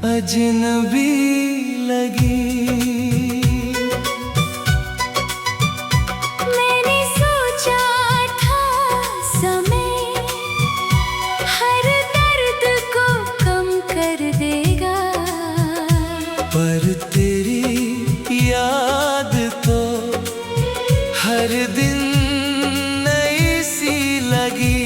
अजनबी लगी। मैंने सोचा था समय हर दर्द को कम कर देगा, पर तेरी याद तो हर दिन नई सी लगी।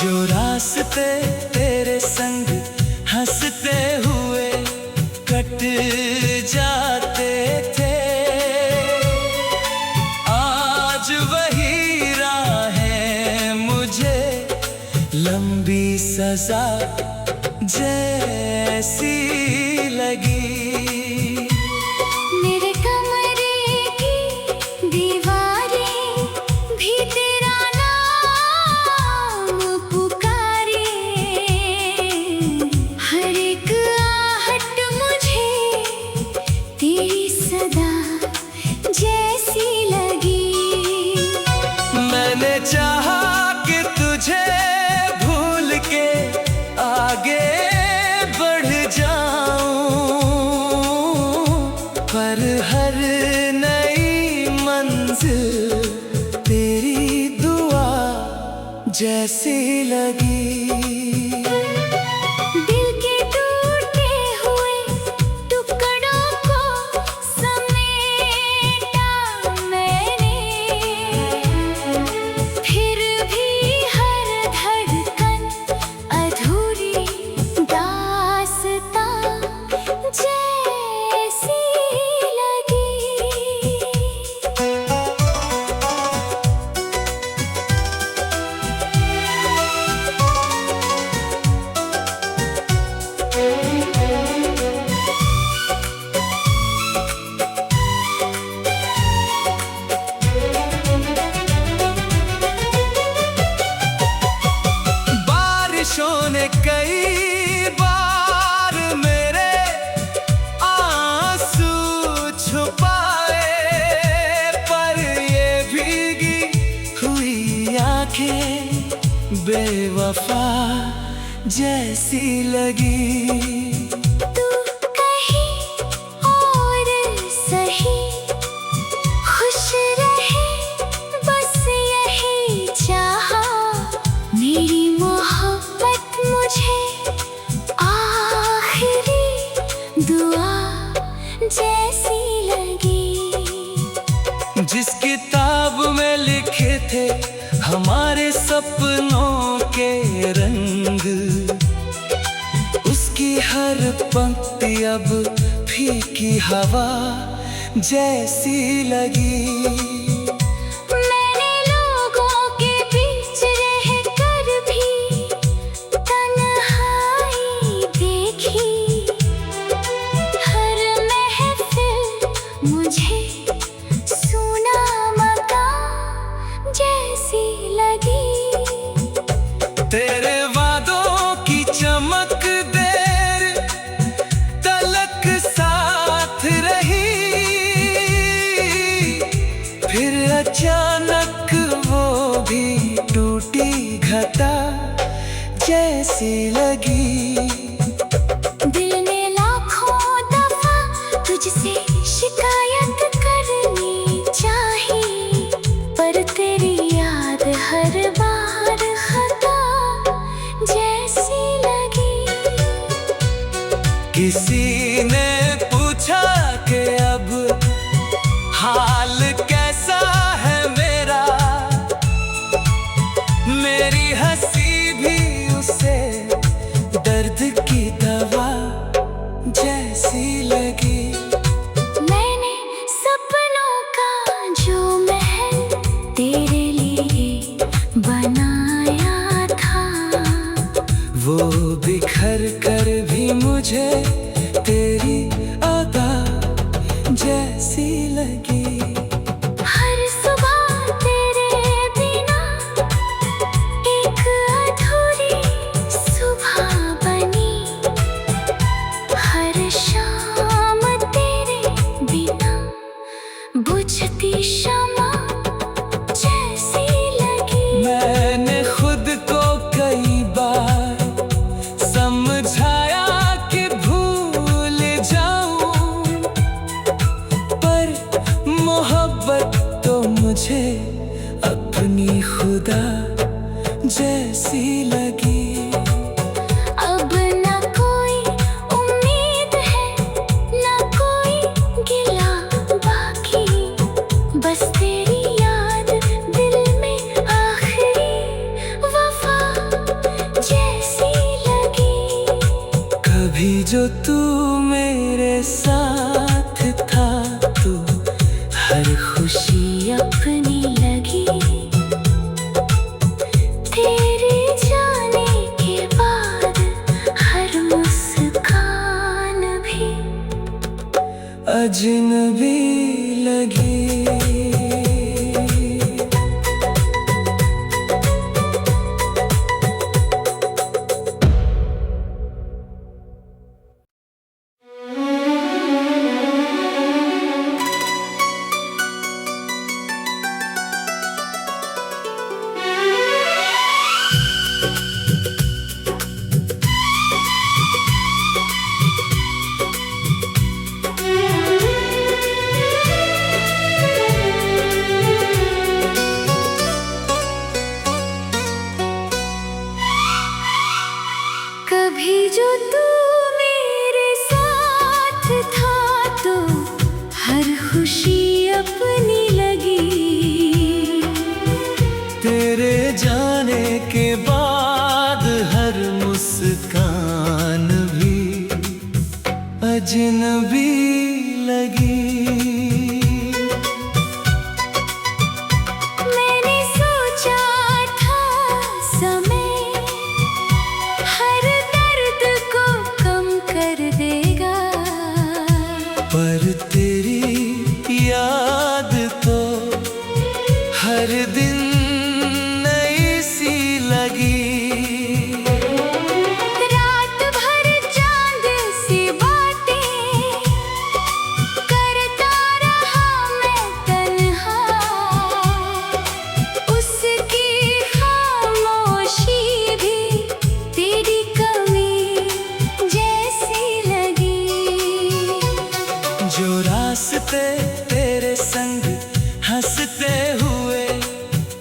जो रास्ते तेरे संग हंसते हुए कट जाते थे, आज वही राहें मुझे लंबी सजा जैसी लगी। मेरे कमरे की दीवारें भी तेरा नाम पुकारे, हर एक आहट मुझे तेरी सदा जैसी लगी। मैंने चाहा कि तुझे भूल के आगे बढ़ जाऊं, पर हर नई मंजिल तेरी दुआ जैसी लगी। दिल के टूटे हुए टुकड़ों को समेटा मैंने, फिर भी हर धड़कन अधूरी दास्तां जैसी लगी। बारिशों ने कई बार मेरे आंसू छुपाए, पर ये भीगी हुई आंखें बेवफा जैसी लगी। तू कहीं और सही खुश रहे, बस यही चाहा। मेरी मोहब्बत मुझे आखिरी दुआ जैसी लगी। जिस किताब में लिखे थे हमारे सपनों के रंग, उसकी हर पंक्ति अब फीकी हवा जैसी लगी। मैंने लोगों के बीच रहकर भी तन्हाई देखी, हर महफिल मुझे सूना मकान जैसी लगी। तेरे वादों की चमक देर तलक साथ रही, फिर अचानक वो भी टूटी घटा जैसी लगी। दिल ने लाखों दफा तुझसे शिकायत करनी चाहिए, पर तेरी याद हर बार खता जैसी लगी। किसी ने पूछा कि अब हाल कैसा है मेरा, मेरी हंसी भी उसे दर्द अपनी खुदा जैसी लगी। अब ना कोई उम्मीद है, ना कोई गिला बाकी, बस तेरी याद दिल में आखिरी वफा जैसी लगी। कभी जो तू मेरे साथ था, तू हर खुशी अपनी लगी। तेरे जाने के बाद हर मुस्कान भी अजनबी लगी। कभी जो तू मेरे साथ था, तो हर खुशी अपनी लगी। तेरे जाने के बाद हर मुस्कान भी अजनबी लगी। मैंने सोचा था समय हर दर्द को कम कर देगा, पर तेरी याद तो हर दिन नई सी लगी। रात भर चांद सी बातें करता रहा मैं तन्हा, उसकी खामोशी भी तेरी कमी जैसी लगी। जो रास्ते तेरे संग हंसते हुए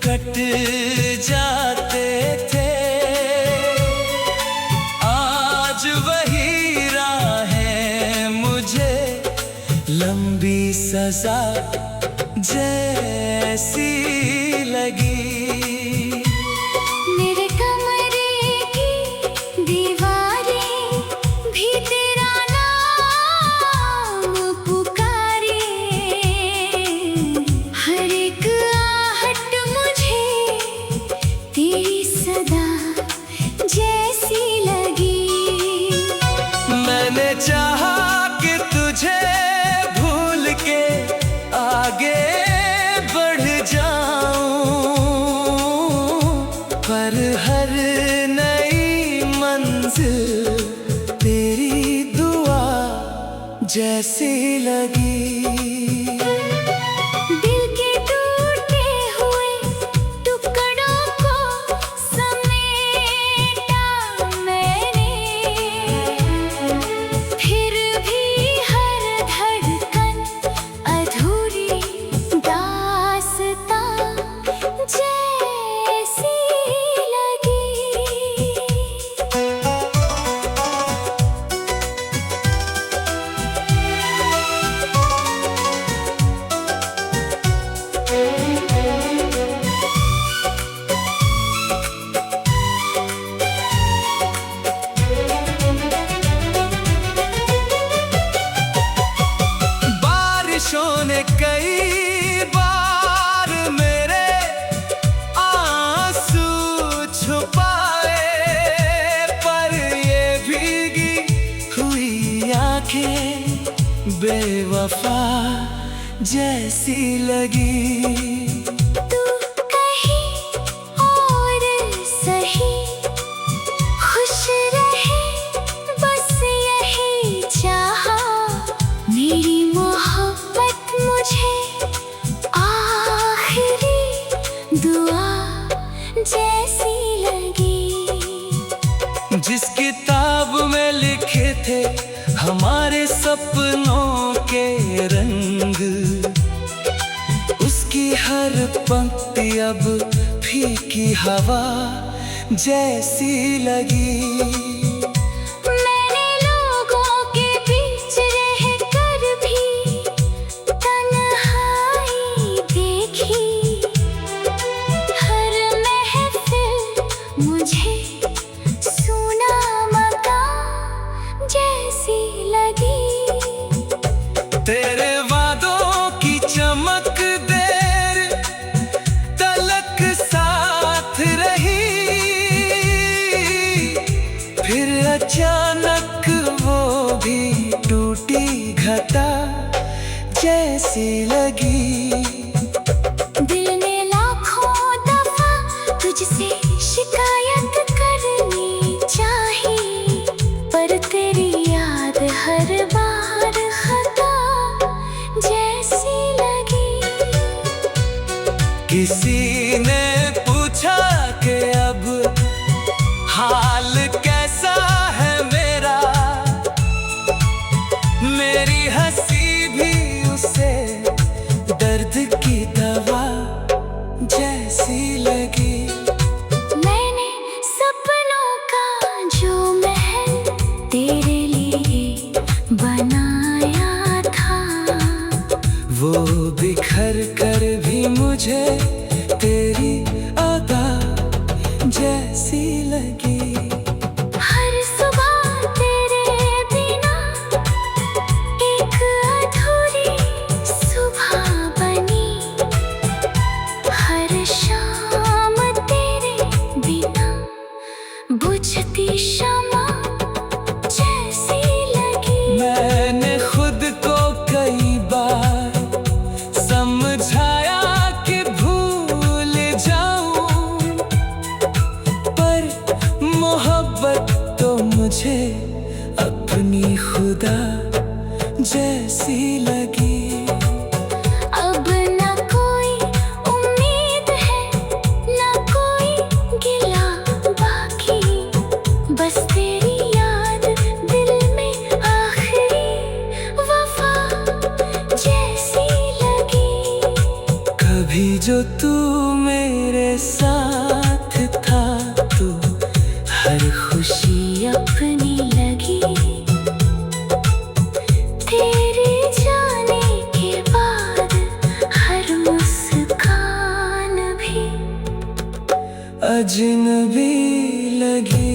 कट जाते थे, आज वही राहें मुझे लंबी सजा जैसी लगी। मेरे कमरे की दीवारें भी तेरा नाम पुकारे, हर एक आहट मुझे तेरी सदा जैसी लगी। मैंने चाहा कि तुझे भूल के आगे बढ़ जाऊं, पर हर नई मंजिल तेरी दुआ जैसी लगी। दिल के टूटे हुए टुकड़ों को समेटा मैंने, फिर भी हर धड़कन अधूरी दास्तां जैसी लगी। बारिशों ने कई बार मेरे आंसू छुपाए, पर ये भीगी हुई आंखें बेवफा जैसी लगी। तू कहीं और सही खुश रहे, बस यही चाहा। मेरी मोहब्बत मुझे आखिरी दुआ जैसी लगी। जिस किताब में लिखे थे हमारे सपनों के रंग, उसकी हर पंक्ति अब फीकी हवा जैसी लगी। मैंने लोगों के बीच रहकर भी तन्हाई देखी। हर महफिल मुझे सूना मकान जैसी लगी। तेरे वादों की चमक देर तलक साथ रही, फिर अचानक वो भी टूटी घटा जैसी लगी। दिल ने लाखों दफा तुझसे शिकायत करनी चाहिए, पर तेरी याद हर बार खता जैसी लगी। किसी ने पूछा कि अब हाल कैसा है मेरा, मेरी हंसी भी उसे दर्द की दवा जैसी लगी। मैंने सपनों का जो महल तेरे लिए बनाया था, वो बिखर कर भी मुझे तेरी अदा जैसी लगी। हर सुबह तेरे बिना एक अधूरी सुबह बनी। हर शाम तेरे बिना बुझती शमा जैसी लगी। मैंने खुद को कई बार समझाया कि भूल जाऊं, पर मोहब्बत तो मुझे अपनी खुदा जैसी लगी। अब न कोई उम्मीद है, न कोई गिला बाकी, बस तेरी याद दिल में आखिरी वफा जैसी लगी। कभी जो तू मेरे साथ था तो हर खुशी अपनी लगी। तेरे जाने के बाद हर मुस्कान भी अजनबी लगी।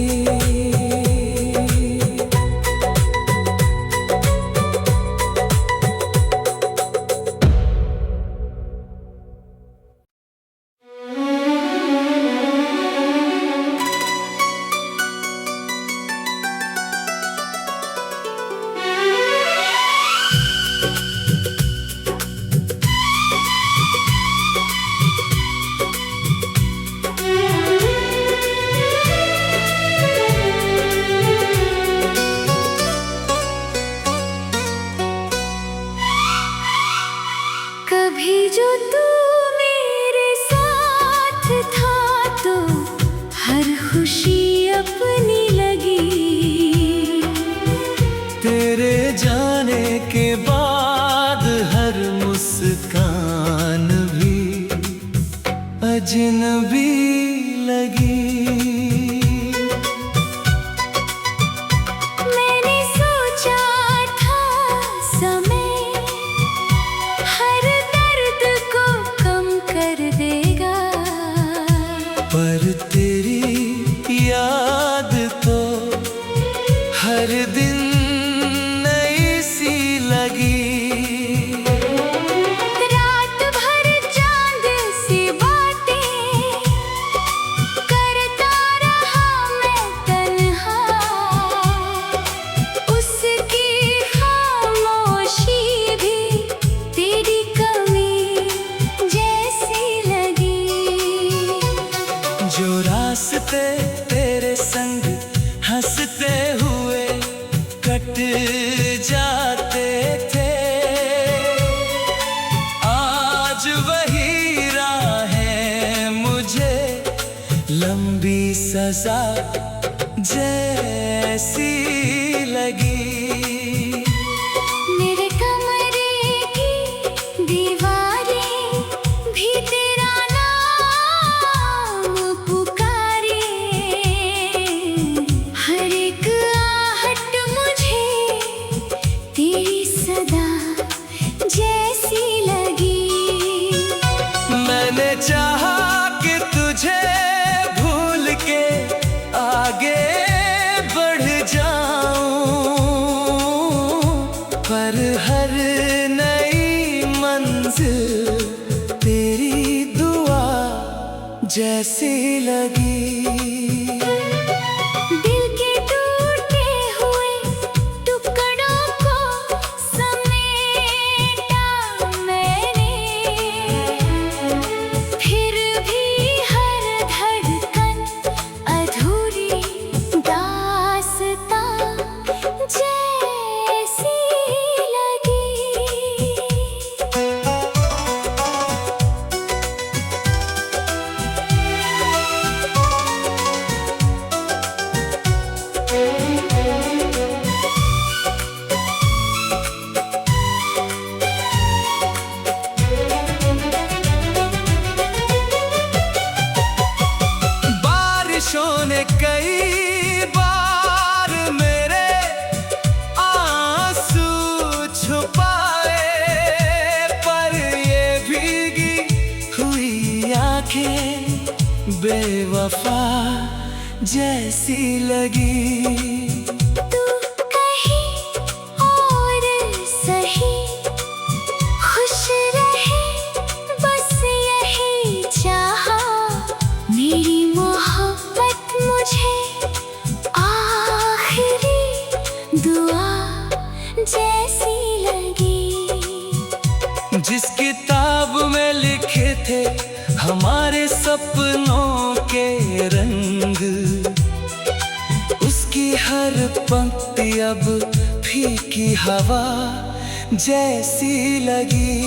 कभी जो तू मेरे साथ था तो हर खुशी अपनी लगी। तेरे जाने के बाद हर मुस्कान भी अजनबी लगी। मैंने सोचा था समय हर दर्द को कम कर देगा, पर तेरी याद तो हर दिन नई सी लगी। रात भर चांद सी बातें करता रहा मैं तन्हा। उसकी खामोशी भी तेरी कमी जैसी लगी। जो रास्ते तेरे संग हंसते हुए कट जाते थे, आज वही राहें मुझे लंबी सजा जैसी लगी। मेरे कमरे की दीवारें भी तेरा नाम जैसी लगी। दिल के टूटे हुए टुकड़ों को समेटा मैंने, फिर भी हर धड़कन अधूरी दास्तां जैसी लगी। बारिशों ने कई बार मेरे आंसू छुपाए, पर ये भीगी हुई आंखें बेवफा जैसी लगी। तू कहीं और सही, खुश रहे बस यही चाहा। मेरी मोहब्बत मुझे आखिरी दुआ जैसी लगी। जिस किताब में लिखे थे हमारे सपनों के रंग, उसकी हर पंक्ति अब फीकी हवा जैसी लगी।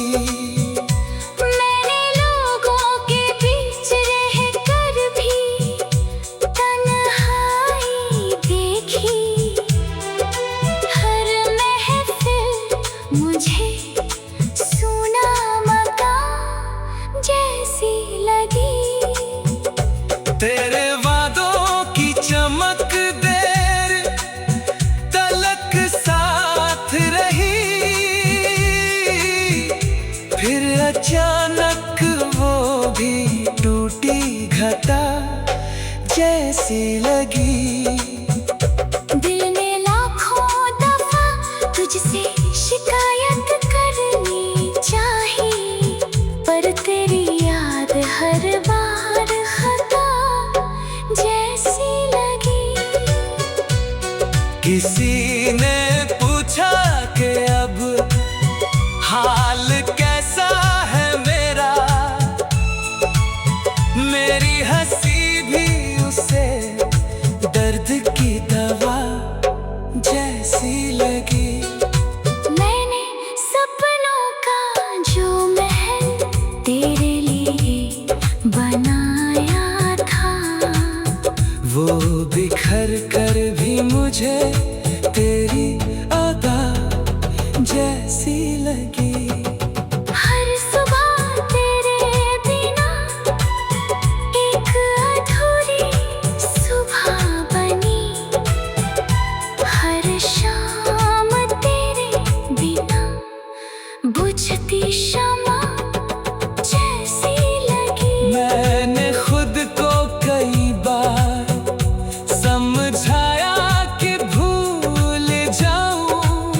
मैंने लोगों के बीच रहकर भी तन्हाई देखी। हर महफिल मुझे सूना मकान जैसी लगी। तेरे वादों की चमक देर तलक साथ रही, फिर अचानक वो भी टूटी घटा जैसी लगी। दिल ने लाखों दफा तुझसे शिकायत करनी चाहिए, पर तेरी याद हर बार खता जैसी लगी। किसी ने पूछा कि अब हाल कैसा है मेरा, मेरी हंसी भी उसे दर्द की दवा जैसी लगी। मैंने सपनों का जो महल तेरे लिए बनाया था, वो बिखर कर भी मुझे तेरी अदा जैसी लगी। हर सुबह तेरे बिना एक अधूरी सुबह बनी। हर शाम तेरे बिना बुझती शमा जैसी लगी। मैंने खुद को कई बार समझाया कि भूल जाऊं,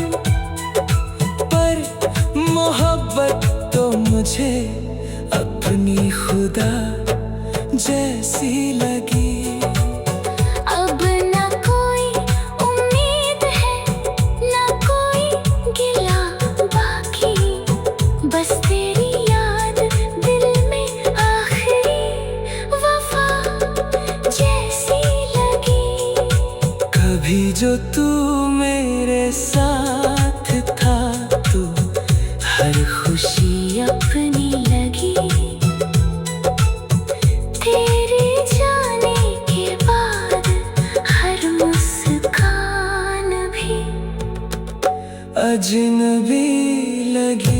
पर मोहब्बत तो मुझे अपनी खुदा जैसी लगी। अब ना कोई उम्मीद है, ना कोई गिला बाकी, बस तेरी याद दिल में आखिरी वफा जैसी लगी। कभी जो तू मेरे साथ था, तू हर खुशी अपनी लगी। तेरे जाने के बाद हर मुस्कान भी अजनबी लगी।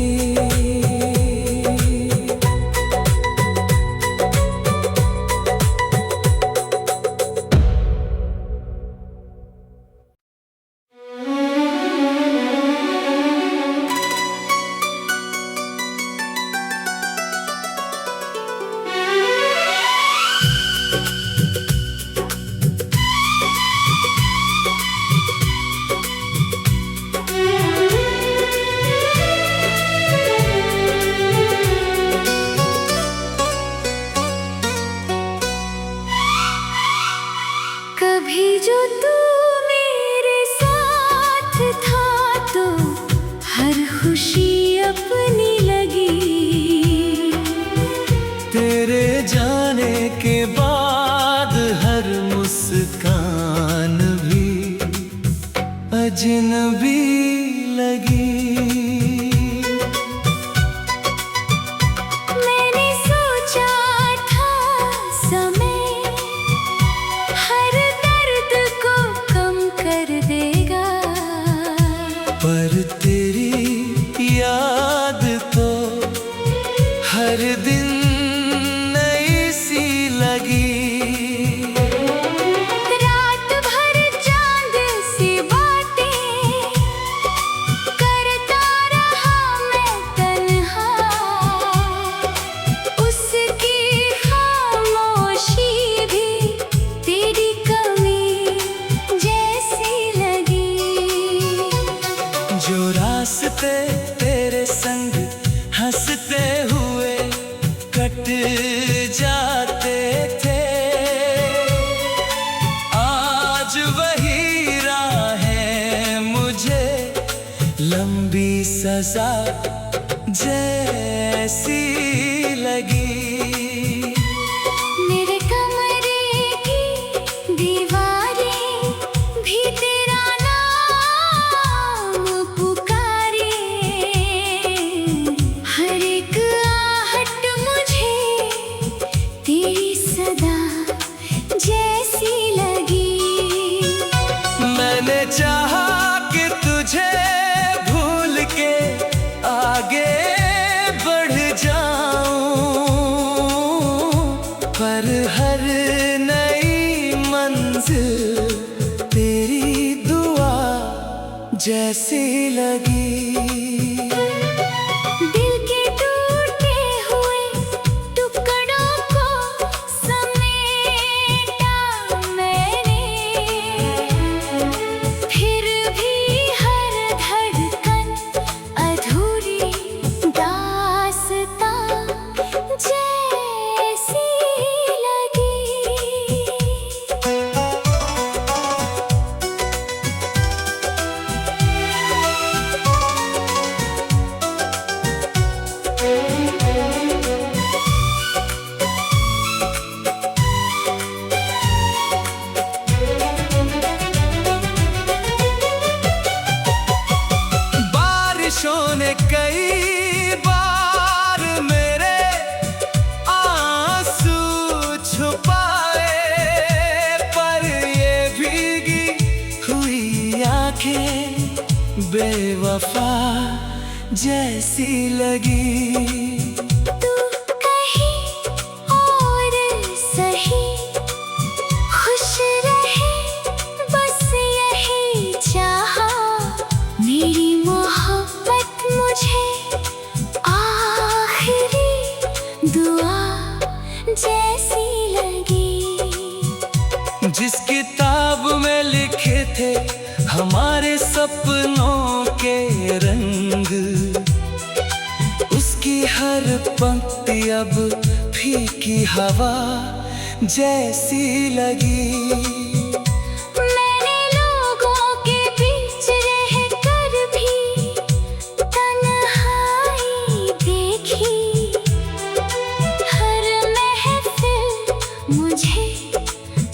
कभी जो तू मेरे साथ था तो हर खुशी अपनी लगी। तेरे जाने के बाद हर मुस्कान भी अजनबी लगी। मैंने सोचा था समय हर दर्द को कम कर देगा, पर तेरी याद तो हर दिन नई सी लगी। रात भर चांद सी बातें करता रहा मैं तन्हा, उसकी खामोशी भी तेरी कमी जैसी लगी। जो रास्ते तेरे संग हंसते हुए कट जाते थे, आज वही राहें मुझे लंबी सजा जैसी लगी। मेरे कमरे की दीवारें भी तेरा नाम पुकारे, हर एक आहट मुझे तेरी सदा जैसी लगी। मैंने चाहा कि तुझे भूल के आगे बढ़ जाऊं, पर हर नई मंजिल तेरी दुआ जैसी लगी। दिल के टूटे हुए टुकड़ों को समेटा मैंने, फिर भी हर धड़कन अधूरी दास्तां जैसी लगी। बारिशों ने कई बार मेरे आंसू छुपाए, पर ये भीगी हुई आंखें बेवफा जैसी लगी। तू कहीं और सही खुश रहे, बस यही चाहा। मेरी मोहब्बत मुझे आखिरी दुआ जैसी लगी। जिस किताब में लिखे थे हमारे सपनों के रंग, उसकी हर पंक्ति अब फीकी हवा जैसी लगी। मैंने लोगों के बीच रहकर भी तन्हाई देखी, हर महफिल मुझे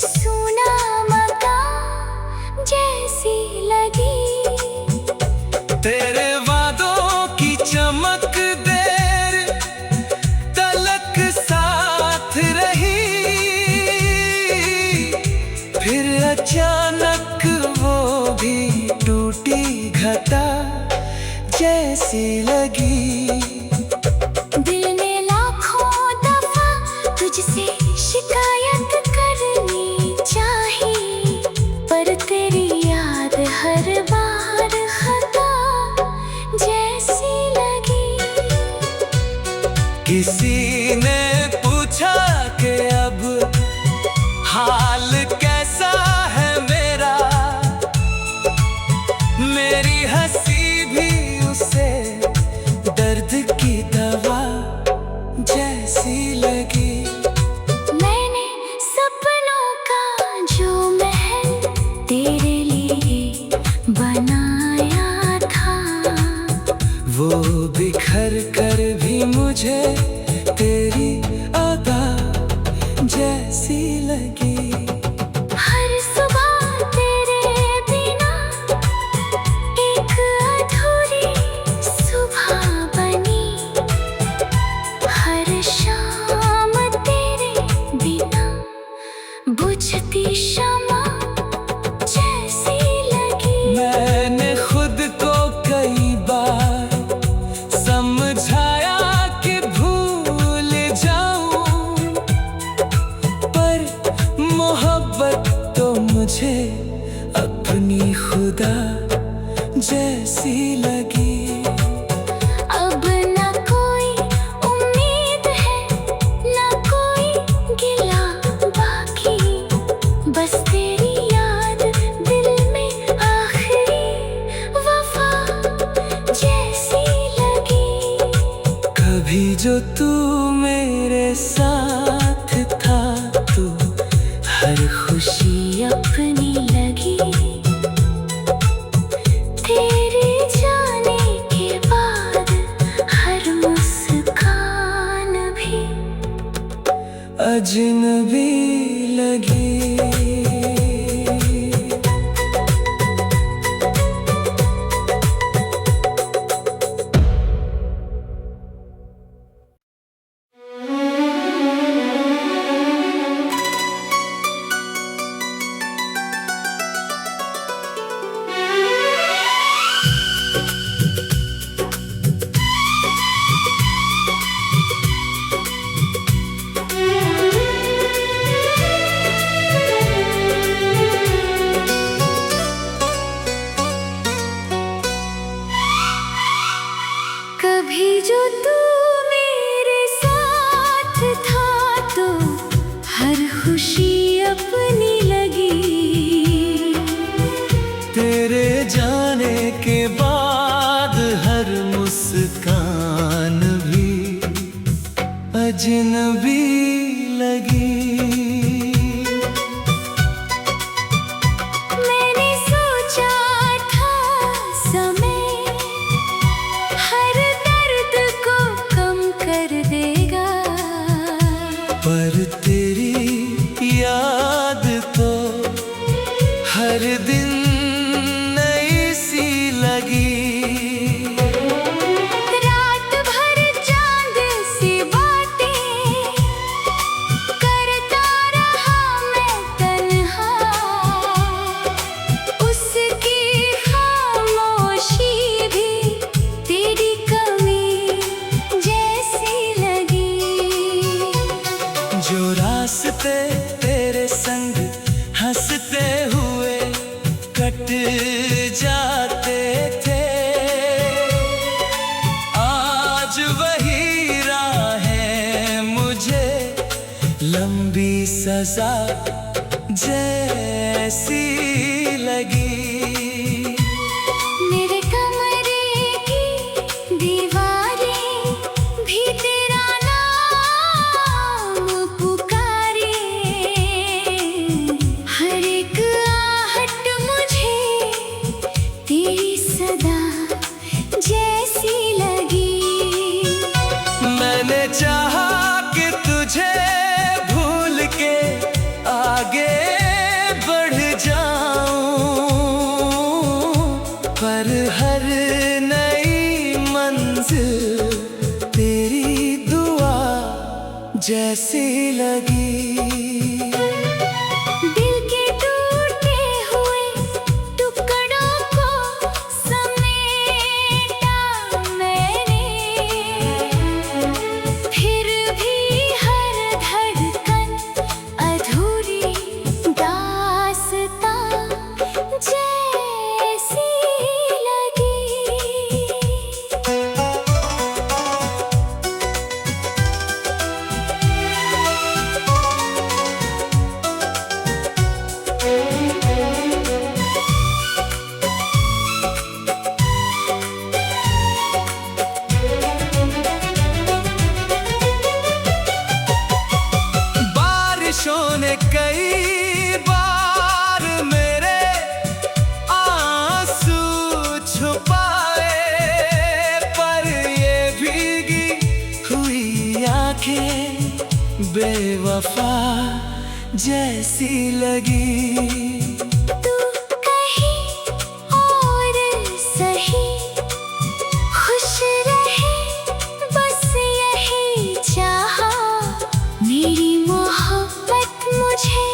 सूना मकान जैसी लगी। तेरे वादों की चमक देर तलक साथ रही, फिर अचानक वो भी टूटी घटा जैसी लगी। दिल ने लाखों दफा तुझसे शिकायत करनी चाहिए, पर तेरी याद हर बार खता जैसी लगी। किसी ने पूछा कि अब हाल कैसा है मेरा, मेरी हंसी भी उसे बुझती शमा जैसी लगी। मैंने खुद को कई बार समझाया कि भूल जाऊं, पर मोहब्बत तो मुझे अपनी खुदा जैसी लगी। अब ना कोई उम्मीद है, ना कोई गिला बाकी, बस तेरी याद दिल में आखिरी वफा जैसी लगी। कभी जो तू मेरे साथ था तो हर खुशी अपनी लगी, तेरे जाने के बाद हर मुस्कान भी अजनबी लगी। कभी जो तू मेरे साथ था तो हर खुशी अपनी लगी, तेरे जाने के बाद हर मुस्कान भी अजनबी लगी। मैंने सोचा था समय हर दर्द को कम कर देगा, पर तेरी याद तो हर दिन नई सी लगी। रात भर चांद सी बातें करता रहा मैं तन्हा, उसकी खामोशी भी तेरी कमी जैसी लगी। जो रास्ते तेरे संग हंसते हुए कट जाते थे, आज वही राहें मुझे लंबी सजा जैसी लगी। मेरे कमरे की दीवारें भी तेरा नाम पुकारे, हर एक आहट मुझे तेरी सदा जैसी लगी। मैंने चाहा कि तुझे भूल के आगे बढ़ जाऊं, पर हर नई मंजिल तेरी दुआ जैसी लगी। दिल के टूटे हुए टुकड़ों को समेटा मैंने, फिर भी हर धड़कन अधूरी दास्तां जैसी लगी। बारिशों ने कई बार मेरे आंसू छुपाए, पर ये भीगी हुई आंखें बेवफा जैसी लगी। तू कहीं और सही खुश रहे, बस यही चाहा। मेरी मोहब्बत मुझे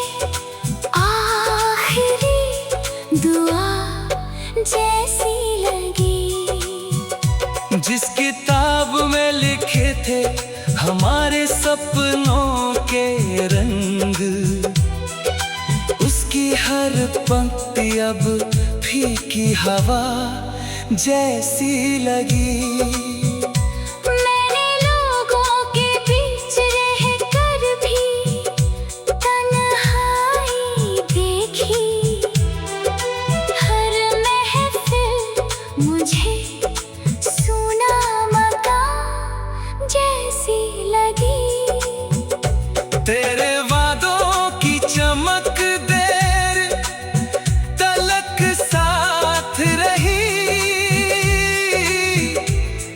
हर पंक्ति अब फीकी हवा जैसी लगी। मैंने लोगों के बीच रहकर भी तन्हाई देखी। हर महफिल मुझे सूना मकान जैसी लगी। तेरे वादों की चमक देर तलक साथ रही,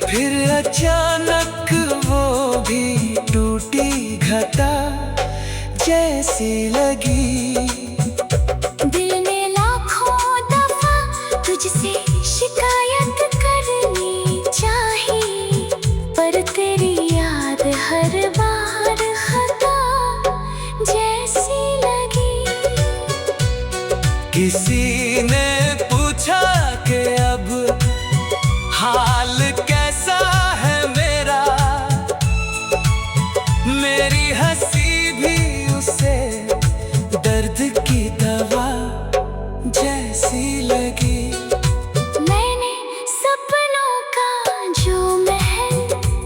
फिर अचानक वो भी टूटी घटा जैसी लगी। दिल ने लाखों दफा तुझसे शिकायत करनी चाही, पर तेरी याद हर बार खता जैसी लगी। किसी ने पूछा कि अब हाल कैसा है मेरा, मेरी हंसी भी उसे दर्द की दवा जैसी लगी। मैंने सपनों का जो महल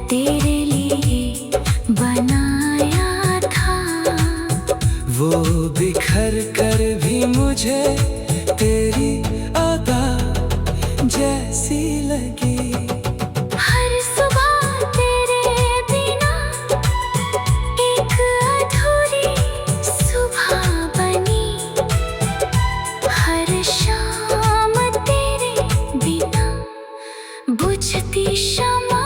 तेरे लिए बनाया था, वो बिखर कर भी मुझे तेरी अदा जैसी लगी। हर सुबह तेरे बिना एक अधूरी सुबह बनी। हर शाम तेरे बिना बुझती शमा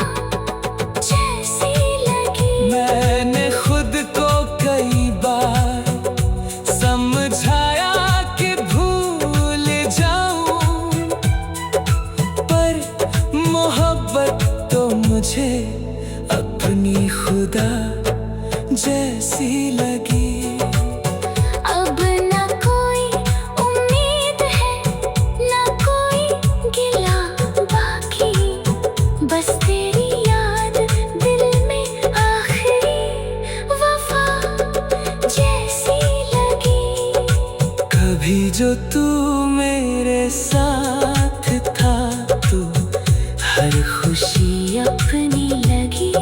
जैसी लगी। मैंने खुद को कई बार समझाया कि भूल जाऊं, पर मोहब्बत तो मुझे अपनी खुदा जैसी लगी। अब न कोई उम्मीद है, न कोई गिला बाकी, बस तेरी याद दिल में आखिरी वफा जैसी लगी। कभी जो तू मेरे साथ था, तू हर खुशी अपनी लगी।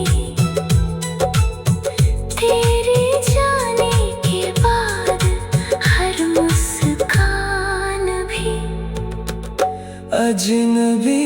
तेरे जाने के बाद हर मुस्कान भी अजनबी